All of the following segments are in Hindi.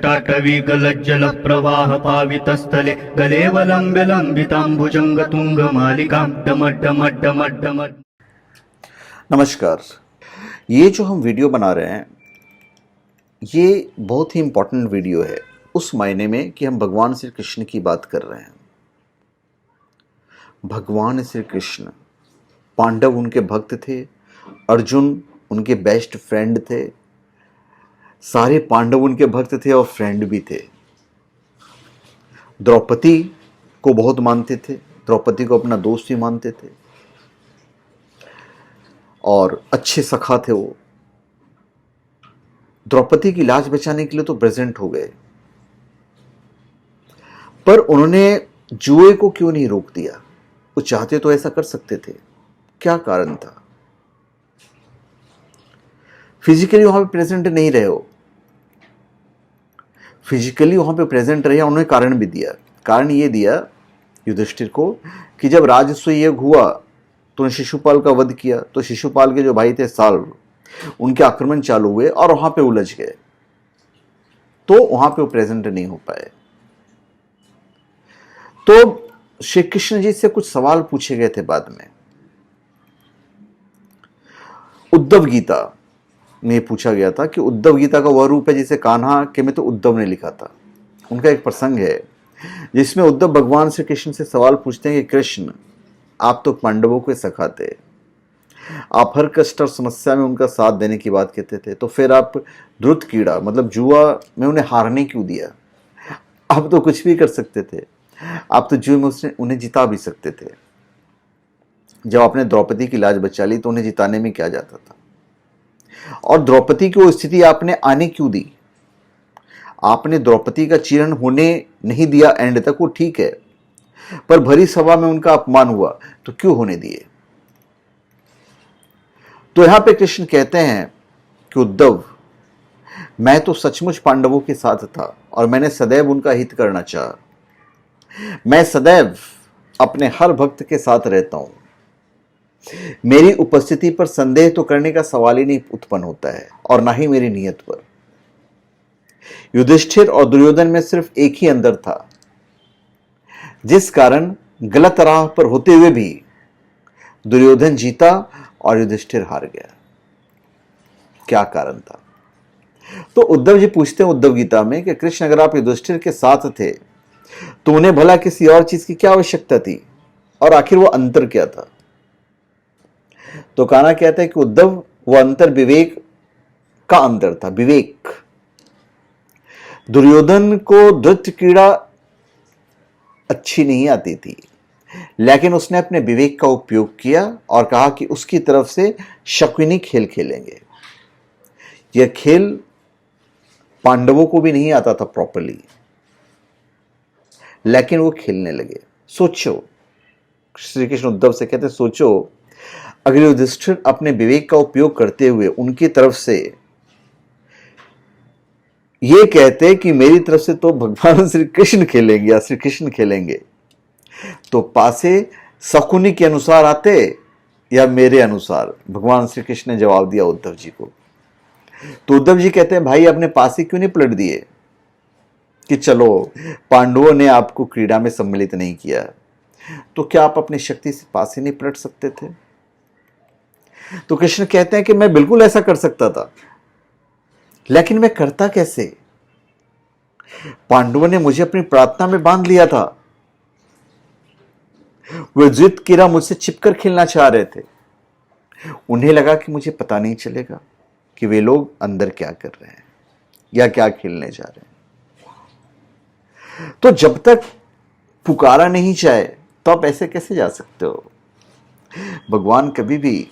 जटाटवी गलज्जल प्रवाह पावितस्थले गलेवलम्ब्य लम्बिताम्बुजंग तुंग मालिकां डमड्डमड्डमड्डमड्। नमस्कार। ये जो हम वीडियो बना रहे हैं ये बहुत ही इम्पोर्टेंट वीडियो है उस मायने में कि हम भगवान श्री कृष्ण की बात कर रहे हैं। भगवान श्री कृष्ण, पांडव उनके भक्त थे, अर्जुन उनके बेस्ट फ्रेंड थे, सारे पांडव उनके भक्त थे और फ्रेंड भी थे। द्रौपदी को बहुत मानते थे, द्रौपदी को अपना दोस्त भी मानते थे और अच्छे सखा थे वो। द्रौपदी की लाज बचाने के लिए तो प्रेजेंट हो गए, पर उन्होंने जुए को क्यों नहीं रोक दिया? वो चाहते तो ऐसा कर सकते थे। क्या कारण था? फिजिकली वहां पे प्रेजेंट नहीं रहे हो, फिजिकली वहां पे प्रेजेंट रहे। उन्होंने कारण भी दिया। कारण ये दिया युधिष्ठिर को कि जब राजस्व यज्ञ हुआ तो उन्होंने शिशुपाल का वध किया, तो शिशुपाल के जो भाई थे साल्व, उनके आक्रमण चालू हुए और वहां पे उलझ गए, तो वहां पे वो प्रेजेंट नहीं हो पाए। तो श्री कृष्ण जी से कुछ सवाल पूछे गए थे बाद में। उद्धव गीता में पूछा गया था कि उद्धव गीता का वह रूप है जिसे कान्हा के में तो उद्धव ने लिखा था। उनका एक प्रसंग है जिसमें उद्धव भगवान श्री कृष्ण से सवाल पूछते हैं कि कृष्ण, आप तो पांडवों के सखा थे, आप हर कष्ट और समस्या में उनका साथ देने की बात कहते थे, तो फिर आप द्रुत कीड़ा मतलब जुआ में उन्हें हारने क्यों दिया? आप तो कुछ भी कर सकते थे, आप तो जुए में उन्हें जिता भी सकते थे। जब आपने द्रौपदी की लाज बचा ली तो उन्हें जिताने में क्या जाता था? और द्रौपदी की वो स्थिति आपने आने क्यों दी? आपने द्रौपदी का चीरण होने नहीं दिया एंड तक, वो ठीक है, पर भरी सभा में उनका अपमान हुआ तो क्यों होने दिए? तो यहां पे कृष्ण कहते हैं कि उद्धव, मैं तो सचमुच पांडवों के साथ था और मैंने सदैव उनका हित करना चाहा। मैं सदैव अपने हर भक्त के साथ रहता हूं। मेरी उपस्थिति पर संदेह तो करने का सवाल ही नहीं उत्पन्न होता है, और ना ही मेरी नियत पर। युधिष्ठिर और दुर्योधन में सिर्फ एक ही अंतर था, जिस कारण गलत राह पर होते हुए भी दुर्योधन जीता और युधिष्ठिर हार गया। क्या कारण था? तो उद्धव जी पूछते हैं उद्धव गीता में कि कृष्ण, अगर आप युधिष्ठिर के साथ थे तो उन्हें भला किसी और चीज की क्या आवश्यकता थी, और आखिर वो अंतर क्या था? तो कान्हा कहता है कि उद्धव, वो अंतर विवेक का अंतर था। विवेक। दुर्योधन को द्रुत क्रीड़ा अच्छी नहीं आती थी, लेकिन उसने अपने विवेक का उपयोग किया और कहा कि उसकी तरफ से शकुनी खेल खेलेंगे। यह खेल पांडवों को भी नहीं आता था प्रॉपर्ली, लेकिन वो खेलने लगे। सोचो, श्री कृष्ण उद्धव से कहते, सोचो अगर युधिष्ठिर अपने विवेक का उपयोग करते हुए उनकी तरफ से ये कहते कि मेरी तरफ से तो भगवान श्री कृष्ण खेलेंगे या श्री कृष्ण खेलेंगे, तो पासे शकुनी के अनुसार आते या मेरे अनुसार? भगवान श्री कृष्ण ने जवाब दिया उद्धव जी को। तो उद्धव जी कहते हैं, भाई अपने पासे क्यों नहीं पलट दिए कि चलो पांडवों ने आपको क्रीड़ा में सम्मिलित नहीं किया, तो क्या आप अपनी शक्ति से पासे नहीं पलट सकते थे? तो कृष्ण कहते हैं कि मैं बिल्कुल ऐसा कर सकता था, लेकिन मैं करता कैसे? पांडवों ने मुझे अपनी प्रार्थना में बांध लिया था। वे द्रुत कीड़ा मुझसे छिपकर खेलना चाह रहे थे। उन्हें लगा कि मुझे पता नहीं चलेगा कि वे लोग अंदर क्या कर रहे हैं या क्या खेलने जा रहे हैं। तो जब तक पुकारा नहीं जाए तो आप ऐसे कैसे जा सकते हो? भगवान कभी भी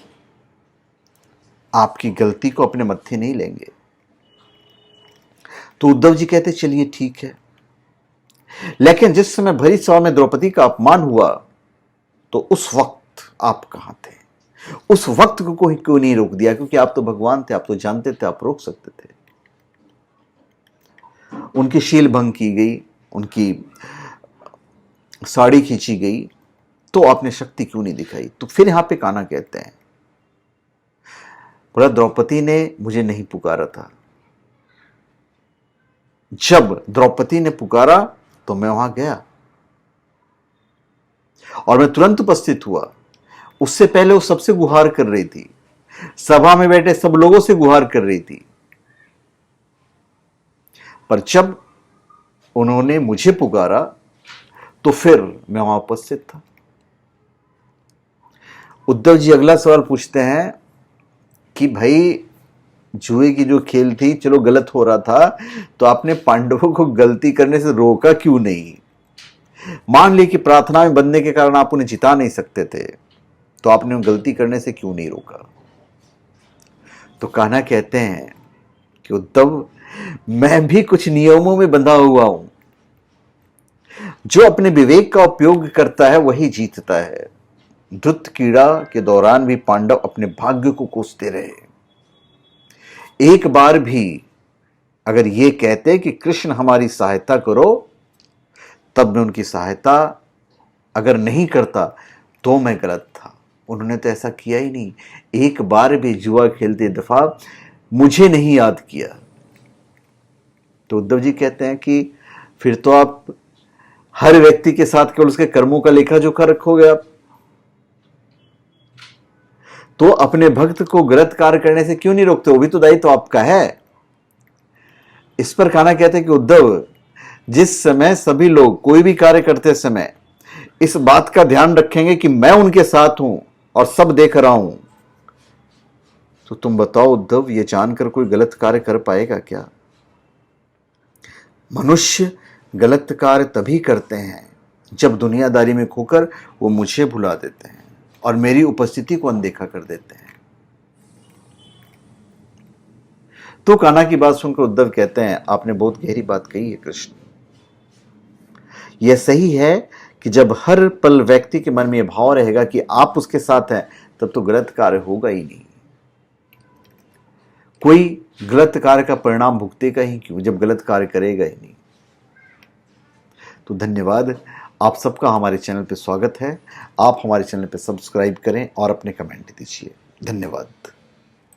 आपकी गलती को अपने मत्थे नहीं लेंगे। तो उद्धव जी कहते, चलिए ठीक है, लेकिन जिस समय भरी सभा में द्रौपदी का अपमान हुआ तो उस वक्त आप कहां थे? उस वक्त को कोई क्यों नहीं रोक दिया? क्योंकि आप तो भगवान थे, आप तो जानते थे, आप रोक सकते थे। उनकी शील भंग की गई, उनकी साड़ी खींची गई, तो आपने शक्ति क्यों नहीं दिखाई? तो फिर यहां पे कान्हा कहते हैं, बोला द्रौपदी ने मुझे नहीं पुकारा था, जब द्रौपदी ने पुकारा तो मैं वहां गया और मैं तुरंत उपस्थित हुआ। उससे पहले वो सबसे गुहार कर रही थी, सभा में बैठे सब लोगों से गुहार कर रही थी, पर जब उन्होंने मुझे पुकारा तो फिर मैं वहां उपस्थित था। उद्धव जी अगला सवाल पूछते हैं कि भाई जुए की जो खेल थी, चलो गलत हो रहा था, तो आपने पांडवों को गलती करने से रोका क्यों नहीं? मान ली कि प्रार्थना में बंधने के कारण आप उन्हें जिता नहीं सकते थे, तो आपने उन्हें गलती करने से क्यों नहीं रोका? तो कान्हा कहते हैं कि उद्धव, मैं भी कुछ नियमों में बंधा हुआ हूं। जो अपने विवेक का उपयोग करता है वही जीतता है। धृत कीड़ा के दौरान भी पांडव अपने भाग्य को कोसते रहे। एक बार भी अगर ये कहते कि कृष्ण हमारी सहायता करो, तब मैं उनकी सहायता अगर नहीं करता तो मैं गलत था। उन्होंने तो ऐसा किया ही नहीं। एक बार भी जुआ खेलते दफा मुझे नहीं याद किया। तो उद्धव जी कहते हैं कि फिर तो आप हर व्यक्ति के साथ केवल उसके कर्मों का लेखा जोखा रखोगे आप, तो अपने भक्त को गलत कार्य करने से क्यों नहीं रोकते? वो भी तो दायित्व आपका है। इस पर कान्हा कहते हैं कि उद्धव, जिस समय सभी लोग कोई भी कार्य करते समय इस बात का ध्यान रखेंगे कि मैं उनके साथ हूं और सब देख रहा हूं, तो तुम बताओ उद्धव, ये जानकर कोई गलत कार्य कर पाएगा क्या? मनुष्य गलत कार्य तभी करते हैं जब दुनियादारी में खोकर वो मुझे भुला देते हैं और मेरी उपस्थिति को अनदेखा कर देते हैं। तो कान्हा की बात सुनकर उद्धव कहते हैं, आपने बहुत गहरी बात कही है कृष्ण। यह सही है कि जब हर पल व्यक्ति के मन में यह भाव रहेगा कि आप उसके साथ हैं, तब तो गलत कार्य होगा ही नहीं। कोई गलत कार्य का परिणाम भुगतेगा ही क्यों, जब गलत कार्य करेगा ही नहीं। तो धन्यवाद, आप सबका हमारे चैनल पे स्वागत है। आप हमारे चैनल पे सब्सक्राइब करें और अपने कमेंट दीजिए। धन्यवाद।